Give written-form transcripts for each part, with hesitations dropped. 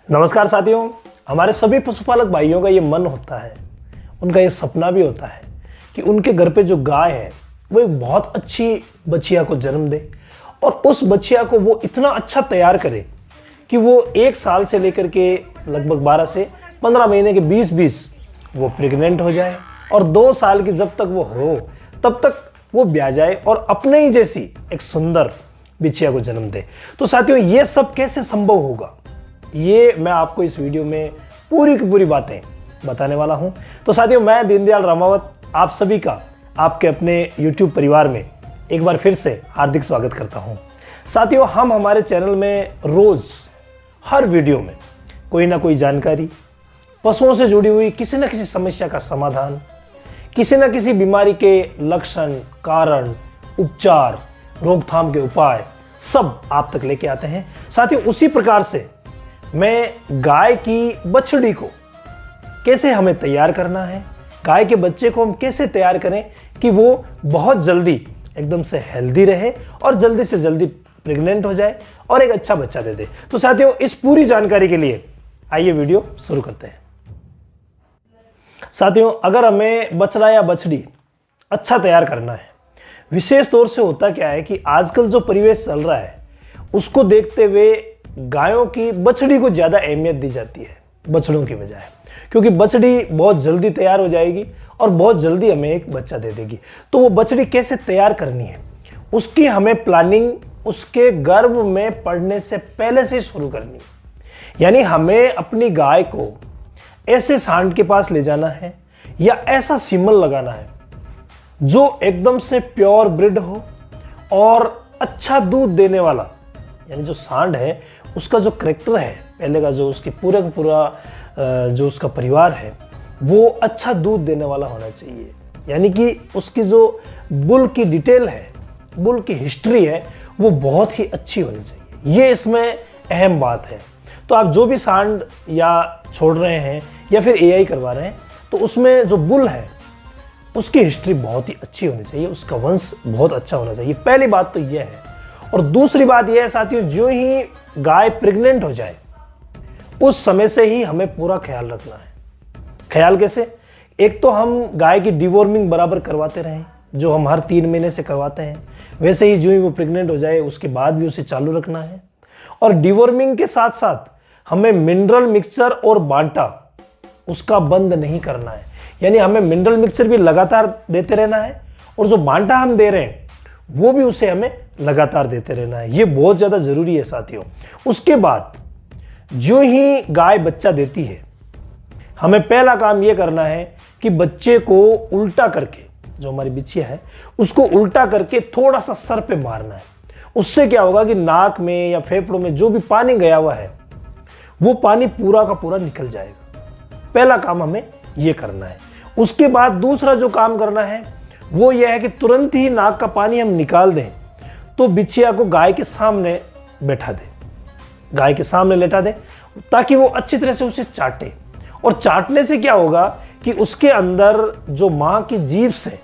नमस्कार साथियों, हमारे सभी पशुपालक भाइयों का ये मन होता है, उनका ये सपना भी होता है कि उनके घर पे जो गाय है वो एक बहुत अच्छी बछिया को जन्म दे और उस बछिया को वो इतना अच्छा तैयार करे कि वो 1 साल से लेकर के लगभग 12 से 15 महीने के 20 वो प्रेग्नेंट हो जाए और 2 साल की जब तक वो हो तब तक वो ब्याह जाए और अपने ही जैसी एक सुंदर बिछिया को जन्म दे। तो साथियों, ये सब कैसे संभव होगा, ये मैं आपको इस वीडियो में पूरी की पूरी बातें बताने वाला हूं। तो साथियों, मैं दीनदयाल रामावत आप सभी का आपके अपने YouTube परिवार में एक बार फिर से हार्दिक स्वागत करता हूं। साथियों, हम हमारे चैनल में रोज हर वीडियो में कोई ना कोई जानकारी, पशुओं से जुड़ी हुई किसी न किसी समस्या का समाधान, किसी न किसी बीमारी के लक्षण, कारण, उपचार, रोकथाम के उपाय सब आप तक लेके आते हैं। साथियों, उसी प्रकार से मैं गाय की बछड़ी को कैसे हमें तैयार करना है, गाय के बच्चे को हम कैसे तैयार करें कि वो बहुत जल्दी एकदम से हेल्दी रहे और जल्दी से जल्दी प्रेग्नेंट हो जाए और एक अच्छा बच्चा दे दे। तो साथियों, इस पूरी जानकारी के लिए आइए वीडियो शुरू करते हैं। साथियों, अगर हमें बछड़ा या बछड़ी अच्छा तैयार करना है, विशेष तौर से होता क्या है कि आजकल जो परिवेश चल रहा है उसको देखते हुए गायों की बछड़ी को ज़्यादा अहमियत दी जाती है बछड़ों की बजाय, क्योंकि बछड़ी बहुत जल्दी तैयार हो जाएगी और बहुत जल्दी हमें एक बच्चा दे देगी। तो वो बछड़ी कैसे तैयार करनी है, उसकी हमें प्लानिंग उसके गर्भ में पड़ने से पहले से शुरू करनी है। यानी हमें अपनी गाय को ऐसे सांड के पास ले जाना है या ऐसा सीमन लगाना है जो एकदम से प्योर ब्रीड हो और अच्छा दूध देने वाला, यानी जो सांड है उसका जो करैक्टर है पहले का, जो उसकी पूरा का पूरा जो उसका परिवार है वो अच्छा दूध देने वाला होना चाहिए। यानी कि उसकी जो बुल की डिटेल है, बुल की हिस्ट्री है, वो बहुत ही अच्छी होनी चाहिए। ये इसमें अहम बात है। तो आप जो भी सांड या छोड़ रहे हैं या फिर एआई करवा रहे हैं, तो उसमें जो बुल है उसकी हिस्ट्री बहुत ही अच्छी होनी चाहिए, उसका वंश बहुत अच्छा होना चाहिए। पहली बात तो यह है। और दूसरी बात यह है साथियों, जो ही गाय प्रेग्नेंट हो जाए उस समय से ही हमें पूरा ख्याल रखना है। ख्याल कैसे? एक तो हम गाय की डिवॉर्मिंग बराबर करवाते रहें, जो हम हर 3 महीने से करवाते हैं, वैसे ही जो ही वो प्रेग्नेंट हो जाए उसके बाद भी उसे चालू रखना है। और डिवॉर्मिंग के साथ साथ हमें मिनरल मिक्सचर और बांटा उसका बंद नहीं करना है। यानी हमें मिनरल मिक्सचर भी लगातार देते रहना है और जो बांटा हम दे रहे हैं वो भी उसे हमें लगातार देते रहना है। ये बहुत ज़्यादा ज़रूरी है साथियों। उसके बाद जो ही गाय बच्चा देती है, हमें पहला काम ये करना है कि बच्चे को उल्टा करके, जो हमारी बिछिया है उसको उल्टा करके थोड़ा सा सर पे मारना है। उससे क्या होगा कि नाक में या फेफड़ों में जो भी पानी गया हुआ है वो पानी पूरा का पूरा निकल जाएगा। पहला काम हमें ये करना है। उसके बाद दूसरा जो काम करना है वो ये है कि तुरंत ही नाक का पानी हम निकाल दें तो बिछिया को गाय के सामने बैठा दे, गाय के सामने लेटा दे, ताकि वो अच्छी तरह से उसे चाटे। और चाटने से क्या होगा कि उसके अंदर जो माँ की जीभ से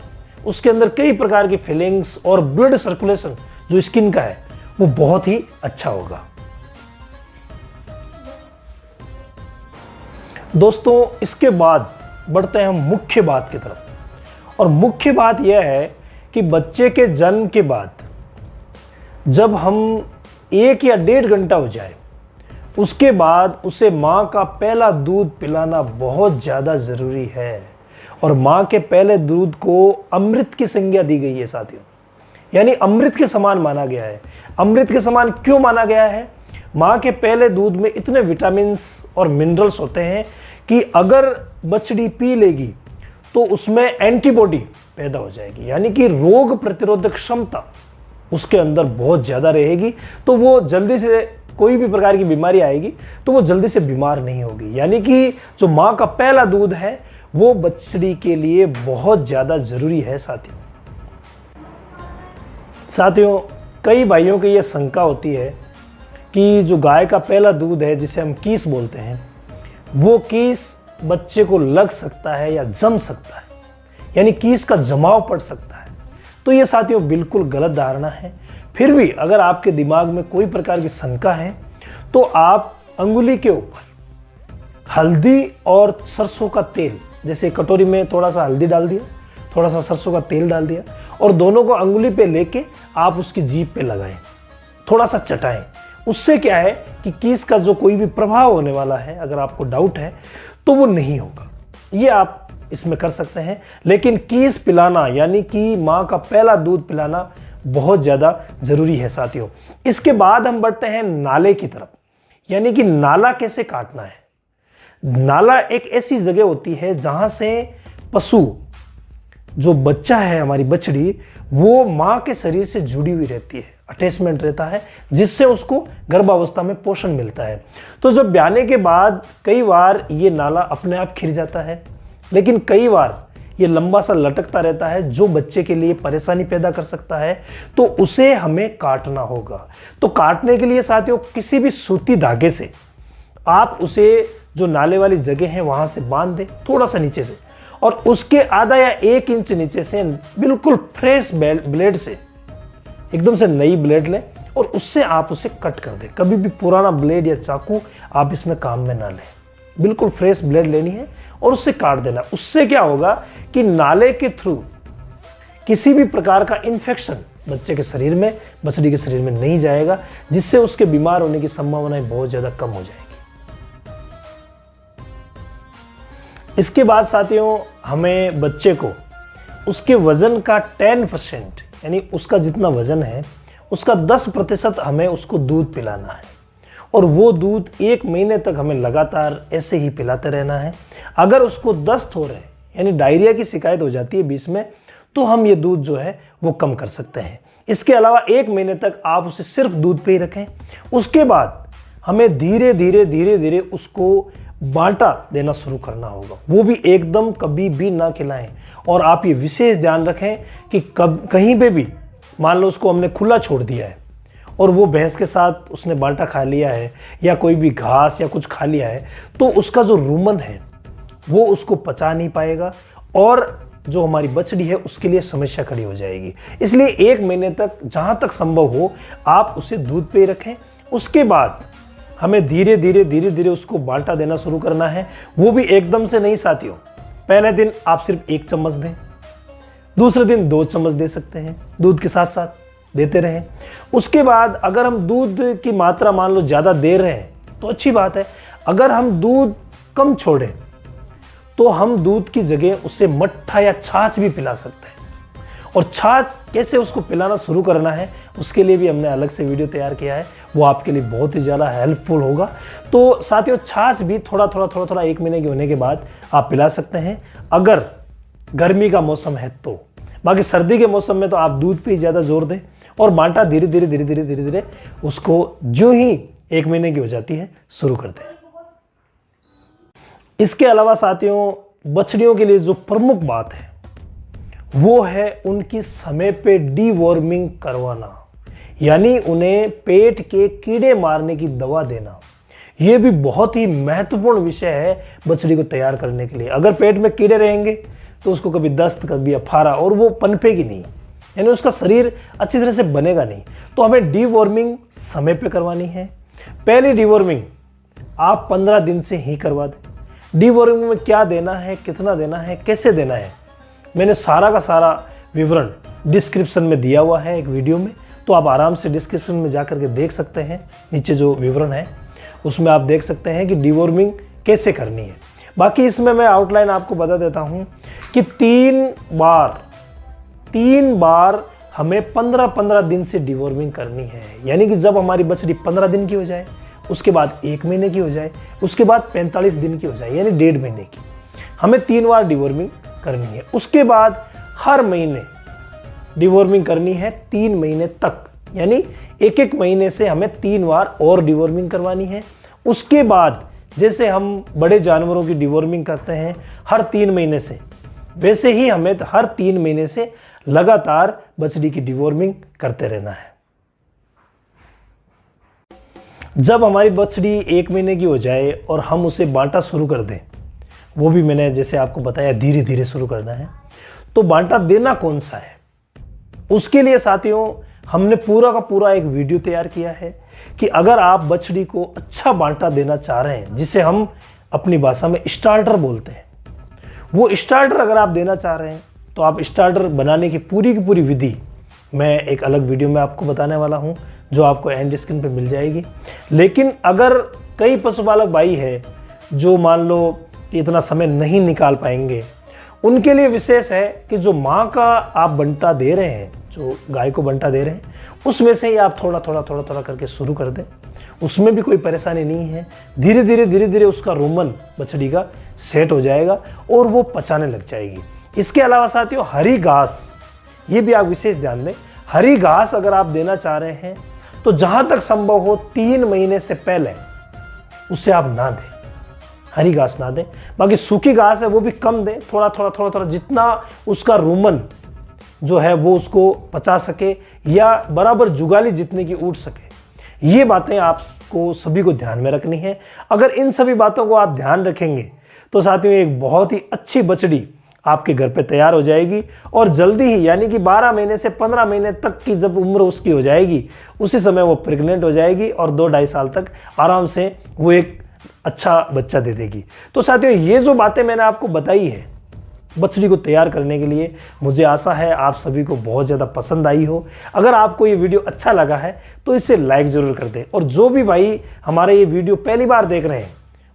उसके अंदर कई प्रकार की फीलिंग्स और ब्लड सर्कुलेशन जो स्किन का है वो बहुत ही अच्छा होगा। दोस्तों, इसके बाद बढ़ते हैं हम मुख्य बात की तरफ। और मुख्य बात यह है कि बच्चे के जन्म के बाद जब हम 1 या 1.5 घंटा हो जाए उसके बाद उसे माँ का पहला दूध पिलाना बहुत ज़्यादा ज़रूरी है। और माँ के पहले दूध को अमृत की संज्ञा दी गई है साथियों, यानी अमृत के समान माना गया है। अमृत के समान क्यों माना गया है? माँ के पहले दूध में इतने विटामिन्स और मिनरल्स होते हैं कि अगर बछड़ी पी लेगी तो उसमें एंटीबॉडी पैदा हो जाएगी, यानी कि रोग प्रतिरोधक क्षमता उसके अंदर बहुत ज़्यादा रहेगी। तो वो जल्दी से कोई भी प्रकार की बीमारी आएगी तो वो जल्दी से बीमार नहीं होगी। यानी कि जो माँ का पहला दूध है वो बछड़ी के लिए बहुत ज़्यादा ज़रूरी है साथियों, कई भाइयों की ये शंका होती है कि जो गाय का पहला दूध है, जिसे हम कीस बोलते हैं, वो कीस बच्चे को लग सकता है या जम सकता है, यानी कीस का जमाव पड़ सकता है। तो ये साथियों बिल्कुल गलत धारणा है। फिर भी अगर आपके दिमाग में कोई प्रकार की शंका है तो आप अंगुली के ऊपर हल्दी और सरसों का तेल, जैसे कटोरी में थोड़ा सा हल्दी डाल दिया, थोड़ा सा सरसों का तेल डाल दिया और दोनों को अंगुली पे लेके आप उसकी जीभ पे लगाएं, थोड़ा सा चटाएं। उससे क्या है कि कीस का जो कोई भी प्रभाव होने वाला है, अगर आपको डाउट है तो वो नहीं होगा। ये आप इसमें कर सकते हैं। लेकिन कीस पिलाना यानी कि माँ का पहला दूध पिलाना बहुत ज़्यादा ज़रूरी है साथियों। इसके बाद हम बढ़ते हैं नाले की तरफ, यानी कि नाला कैसे काटना है। नाला एक ऐसी जगह होती है जहाँ से पशु, जो बच्चा है हमारी बछड़ी, वो माँ के शरीर से जुड़ी हुई रहती है, अटैचमेंट रहता है, जिससे उसको गर्भावस्था में पोषण मिलता है। तो जब ब्याने के बाद कई बार ये नाला अपने आप खिर जाता है, लेकिन कई बार ये लंबा सा लटकता रहता है जो बच्चे के लिए परेशानी पैदा कर सकता है, तो उसे हमें काटना होगा। तो काटने के लिए साथियों किसी भी सूती धागे से आप उसे जो नाले वाली जगह है वहां से बांध दें, थोड़ा सा नीचे से, और उसके आधा या 1 इंच नीचे से बिल्कुल फ्रेश ब्लेड से, एकदम से नई ब्लेड लें और उससे आप उसे कट कर दें। कभी भी पुराना ब्लेड या चाकू आप इसमें काम में ना लें, बिल्कुल फ्रेश ब्लेड लेनी है और उससे काट देना। उससे क्या होगा कि नाले के थ्रू किसी भी प्रकार का इन्फेक्शन बच्चे के शरीर में, बछड़ी के शरीर में नहीं जाएगा, जिससे उसके बीमार होने की संभावनाएं बहुत ज़्यादा कम हो जाएगी। इसके बाद साथियों हमें बच्चे को उसके वजन का 10%, यानी उसका जितना वजन है उसका 10% हमें उसको दूध पिलाना है, और वो दूध 1 महीने तक हमें लगातार ऐसे ही पिलाते रहना है। अगर उसको दस्त हो रहे यानी डायरिया की शिकायत हो जाती है बीच में, तो हम ये दूध जो है वो कम कर सकते हैं। इसके अलावा 1 महीने तक आप उसे सिर्फ दूध पे ही रखें। उसके बाद हमें धीरे धीरे उसको बांटा देना शुरू करना होगा, वो भी एकदम कभी भी ना खिलाएं। और आप ये विशेष ध्यान रखें कि कहीं पे भी मान लो उसको हमने खुला छोड़ दिया है और वो भैंस के साथ उसने बांटा खा लिया है या कोई भी घास या कुछ खा लिया है, तो उसका जो रूमन है वो उसको पचा नहीं पाएगा और जो हमारी बछड़ी है उसके लिए समस्या खड़ी हो जाएगी। इसलिए 1 महीने तक जहाँ तक संभव हो आप उसे दूध पे ही रखें। उसके बाद हमें धीरे धीरे उसको बांटा देना शुरू करना है, वो भी एकदम से नहीं साथियों। पहले दिन आप सिर्फ 1 चम्मच दें, दूसरे दिन 2 चम्मच दे सकते हैं, दूध के साथ साथ देते रहें। उसके बाद अगर हम दूध की मात्रा मान लो ज़्यादा दे रहे हैं तो अच्छी बात है। अगर हम दूध कम छोड़ें तो हम दूध की जगह उसे मट्ठा या छाछ भी पिला सकते हैं। और छाछ कैसे उसको पिलाना शुरू करना है उसके लिए भी हमने अलग से वीडियो तैयार किया है, वो आपके लिए बहुत ही ज़्यादा हेल्पफुल होगा। तो साथियों छाछ भी थोड़ा 1 महीने के होने के बाद आप पिला सकते हैं, अगर गर्मी का मौसम है तो। बाकी सर्दी के मौसम में तो आप दूध पे ही ज़्यादा जोर दें और बांटा धीरे धीरे उसको जो ही 1 महीने की हो जाती है शुरू कर दें। इसके अलावा साथियों बछड़ियों के लिए जो प्रमुख बात है वो है उनकी समय पे डीवॉर्मिंग करवाना, यानी उन्हें पेट के कीड़े मारने की दवा देना। यह भी बहुत ही महत्वपूर्ण विषय है बछड़ी को तैयार करने के लिए। अगर पेट में कीड़े रहेंगे तो उसको कभी दस्त, कभी अफारा, और वो पनपेगी नहीं, यानी उसका शरीर अच्छी तरह से बनेगा नहीं। तो हमें डीवॉर्मिंग समय पे करवानी है। पहली डीवॉर्मिंग आप 15 दिन से ही करवा दें। डीवॉर्मिंग में क्या देना है, कितना देना है, कैसे देना है, मैंने सारा का सारा विवरण डिस्क्रिप्शन में दिया हुआ है एक वीडियो में, तो आप आराम से डिस्क्रिप्शन में जाकर के देख सकते हैं। नीचे जो विवरण है उसमें आप देख सकते हैं कि डीवॉर्मिंग कैसे करनी है। बाकी इसमें मैं आउटलाइन आपको बता देता हूं कि 3 बार हमें 15-15 दिन से डीवॉर्मिंग करनी है। यानी कि जब हमारी बछड़ी 15 दिन की हो जाए, उसके बाद 1 महीने की हो जाए, उसके बाद 45 दिन की हो जाए, यानी 1.5 महीने की, हमें 3 बार डीवॉर्मिंग करनी है। उसके बाद हर महीने डीवॉर्मिंग करनी है 3 महीने तक, यानी 1-1 महीने से हमें 3 बार और डीवॉर्मिंग करवानी है। उसके बाद जैसे हम बड़े जानवरों की डीवॉर्मिंग करते हैं हर 3 महीने से, वैसे ही हमें हर 3 महीने से लगातार बछड़ी की डीवॉर्मिंग करते रहना है। जब हमारी बछड़ी 1 महीने की हो जाए और हम उसे बांटा शुरू कर दें, वो भी मैंने जैसे आपको बताया धीरे धीरे शुरू करना है, तो बांटा देना कौन सा है उसके लिए साथियों हमने पूरा का पूरा एक वीडियो तैयार किया है कि अगर आप बछड़ी को अच्छा बांटा देना चाह रहे हैं जिसे हम अपनी भाषा में स्टार्टर बोलते हैं। वो स्टार्टर अगर आप देना चाह रहे हैं तो आप स्टार्टर बनाने की पूरी विधि मैं एक अलग वीडियो में आपको बताने वाला हूं, जो आपको एंड स्क्रीन पे मिल जाएगी। लेकिन अगर कई पशुपालक भाई है जो मान लो कि इतना समय नहीं निकाल पाएंगे, उनके लिए विशेष है कि जो माँ का आप बंटा दे रहे हैं, जो गाय को बंटा दे रहे हैं, उसमें से ही आप थोड़ा थोड़ा करके शुरू कर दें। उसमें भी कोई परेशानी नहीं है। धीरे धीरे उसका रोमन बछड़ी का सेट हो जाएगा और वो पचाने लग जाएगी। इसके अलावा साथियों हरी घास, ये भी आप विशेष ध्यान दें, हरी घास अगर आप देना चाह रहे हैं तो जहां तक संभव हो 3 महीने से पहले उसे आप ना दें, हरी घास ना दें। बाकी सूखी घास है वो भी कम दें, थोड़ा जितना उसका रोमन जो है वो उसको पचा सके या बराबर जुगाली जितने की उठ सके। ये बातें आपको सभी को ध्यान में रखनी है। अगर इन सभी बातों को आप ध्यान रखेंगे तो साथियों एक बहुत ही अच्छी बछड़ी आपके घर पे तैयार हो जाएगी और जल्दी ही, यानी कि 12 महीने से 15 महीने तक की जब उम्र उसकी हो जाएगी, उसी समय वो प्रेग्नेंट हो जाएगी और 2-2.5 साल तक आराम से वो एक अच्छा बच्चा दे देगी। तो साथियों ये जो बातें मैंने आपको बताई है बछड़ी को तैयार करने के लिए, मुझे आशा है आप सभी को बहुत ज़्यादा पसंद आई हो। अगर आपको ये वीडियो अच्छा लगा है तो इसे लाइक ज़रूर कर दें। और जो भी भाई हमारे ये वीडियो पहली बार देख रहे हैं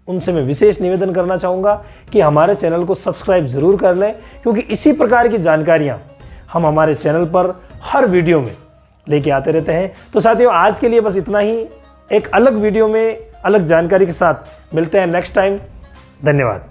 उनसे मैं विशेष निवेदन करना चाहूँगा कि हमारे चैनल को सब्सक्राइब ज़रूर कर लें, क्योंकि इसी प्रकार की जानकारियाँ हम हमारे चैनल पर हर वीडियो में लेके आते रहते हैं। तो साथियों आज के लिए बस इतना ही। एक अलग वीडियो में अलग जानकारी के साथ मिलते हैं नेक्स्ट टाइम। धन्यवाद।